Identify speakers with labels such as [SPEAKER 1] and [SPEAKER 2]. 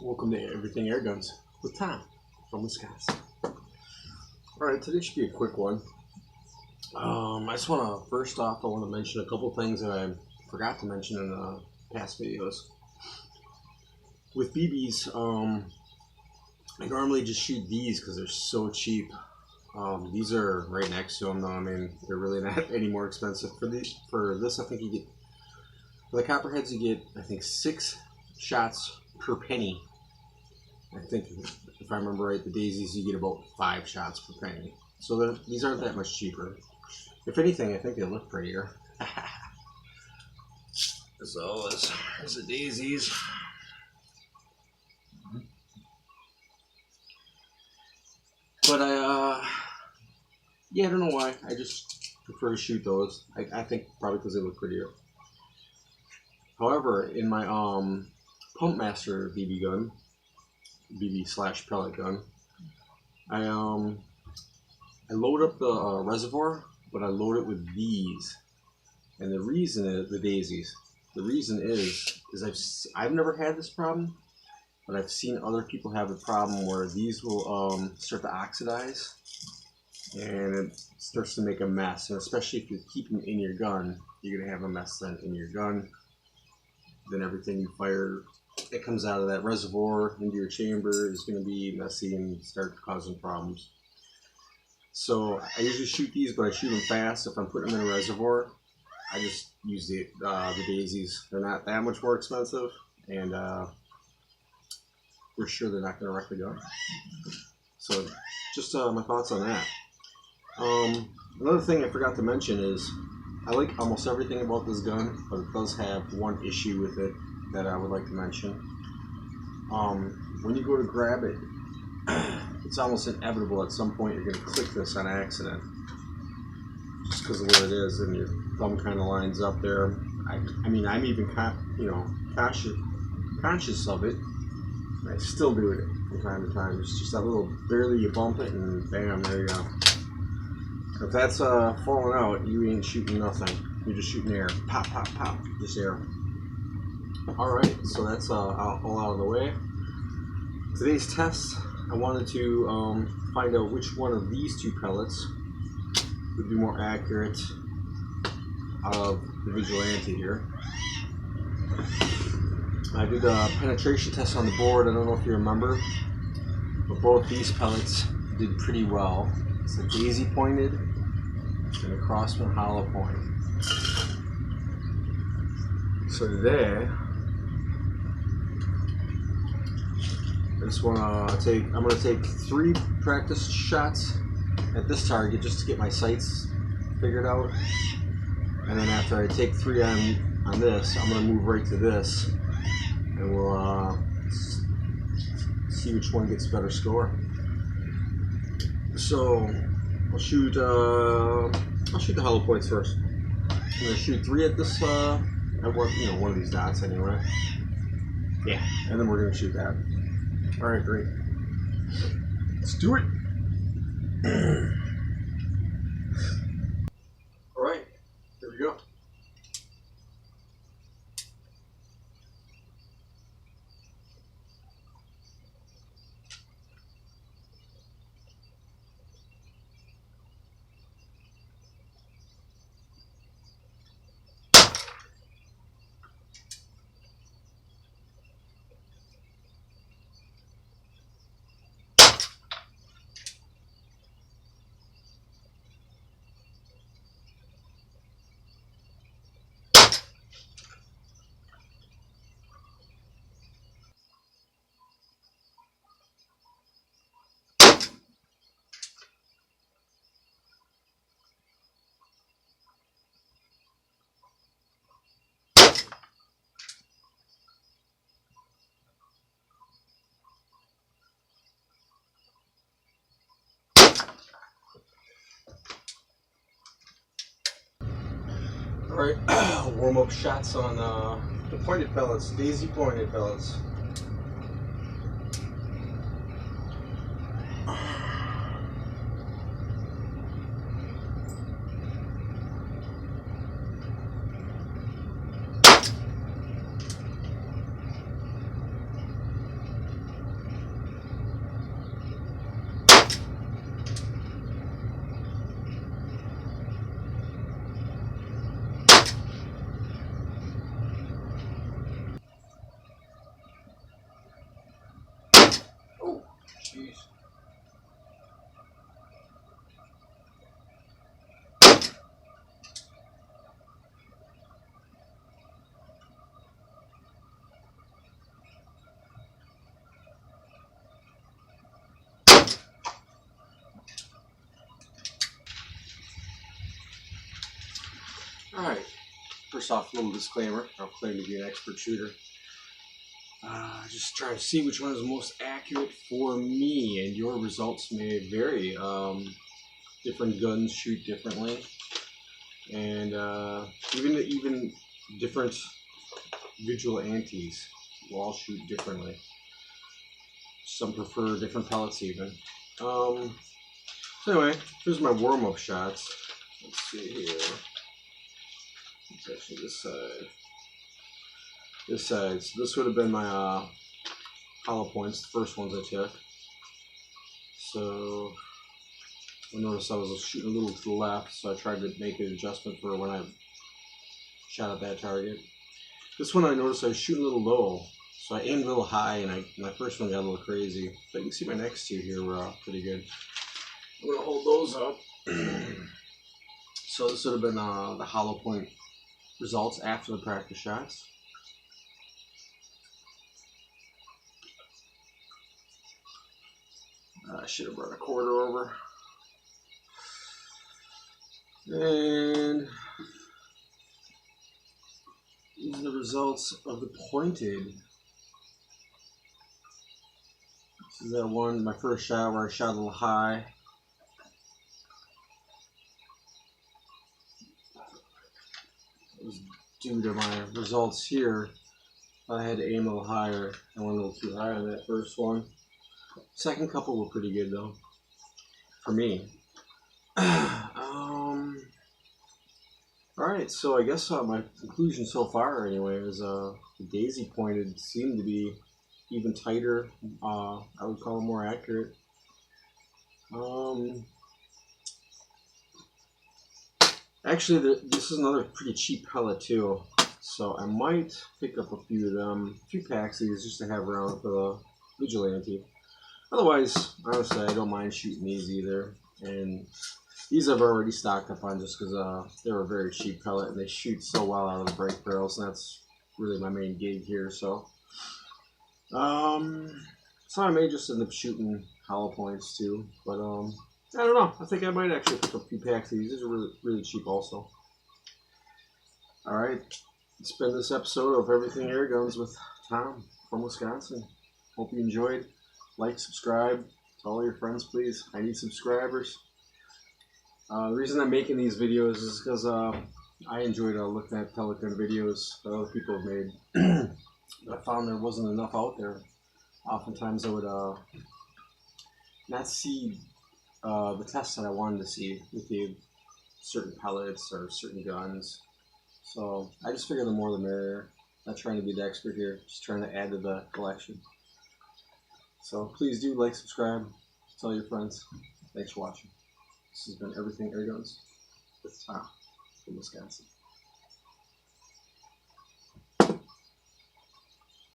[SPEAKER 1] Welcome to Everything Air Guns with Tom from Wisconsin. Alright, today should be a quick one. I just want to, first off, I want to mention a couple things that I forgot to mention in past videos. With BBs, I normally just shoot these because they're so cheap. These are right next to them though. I mean, they're really not any more expensive. For this, I think you get, for the copperheads, you get, I think, 6 shots per penny. I think, if I remember right, the daisies you get about 5 shots per penny. So these aren't that much cheaper. If anything, I think they look prettier. As always, there's the daisies. But yeah, I don't know why. I just prefer to shoot those. I think probably because they look prettier. However, in my Pump Master BB gun, BB/pellet gun, I load up the reservoir, but I load it with these, and the reason is the daisies. The reason is I've never had this problem, but I've seen other people have the problem where these will start to oxidize, and it starts to make a mess. And especially if you keep them in your gun, you're gonna have a mess then in your gun. Then everything you fire that comes out of that reservoir into your chamber is going to be messy and start causing problems. So I usually shoot these, but I shoot them fast. If I'm putting them in a reservoir, I just use the daisies. They're not that much more expensive, and we're sure they're not going to wreck the gun. So just my thoughts on that. Another thing I forgot to mention is I like almost everything about this gun, but it does have one issue with it that I would like to mention. When you go to grab it, it's almost inevitable at some point you're going to click this on accident, just because of where it is, and your thumb kind of lines up there. I mean, I'm even conscious of it. I still do it from time to time. It's just that little, barely you bump it, and bam, there you go. If that's falling out, you ain't shooting nothing. You're just shooting air. Pop, pop, pop. Just air. Alright, so that's all out of the way. Today's test, I wanted to find out which one of these 2 pellets would be more accurate out of the Vigilante here. I did a penetration test on the board. I don't know if you remember, but both these pellets did pretty well. It's a daisy pointed and a crosman hollow point. So today, I'm gonna take 3 practice shots at this target just to get my sights figured out, and then after I take 3 on this, I'm gonna move right to this, and we'll see which one gets better score. So I'll shoot the hollow points first. I'm gonna shoot 3 at this at one of these dots anyway. Yeah, and then we're gonna shoot that. All right, great. Let's do it. All right, here we go. Alright, warm-up shots on the pointed pellets, daisy pointed pellets. Alright, first off, a little disclaimer. I'll claim to be an expert shooter. Just trying to see which one is most accurate for me, and your results may vary. Different guns shoot differently, and even different vigilantes will all shoot differently. Some prefer different pellets even. So anyway, here's my warm-up shots. Let's see here. It's actually this side. This side. So this would have been my hollow points, the first ones I took. So I noticed I was shooting a little to the left, so I tried to make an adjustment for when I shot at that target. This one I noticed I was shooting a little low, so I aimed a little high, and my first one got a little crazy. But you can see my next two here were pretty good. I'm going to hold those up. So this would have been the hollow point results after the practice shots. I should have brought a quarter over. And these are the results of the pointed. This is that one, my first shot where I shot a little high. It was due to my results here. I had to aim a little higher. I went a little too high on that first one. Second couple were pretty good though, for me. Alright, so I guess my conclusion so far anyway is the daisy pointed seemed to be even tighter. I would call them more accurate. Actually, this is another pretty cheap pellet too, so I might pick up a few of them, a few packs of these just to have around for the vigilante. Otherwise, honestly, I don't mind shooting these either. And these I've already stocked up on just because they were a very cheap pellet and they shoot so well out of the break barrels, and that's really my main gig here. So I may just end up shooting hollow points too, but I don't know. I think I might actually pick up a few packs of these. These are really, really cheap also. Alright, it's been this episode of Everything Air Guns with Tom from Wisconsin. Hope you enjoyed. Like, subscribe, tell all your friends please. I need subscribers. The reason I'm making these videos is because I enjoyed looking at pellet gun videos that other people have made. I found there wasn't enough out there. Oftentimes I would not see the tests that I wanted to see with the certain pellets or certain guns. So I just figure the more the merrier. Not trying to be the expert here, just trying to add to the collection. So please do like, subscribe, tell your friends. Thanks for watching. This has been Everything Air Guns with Tom from Wisconsin.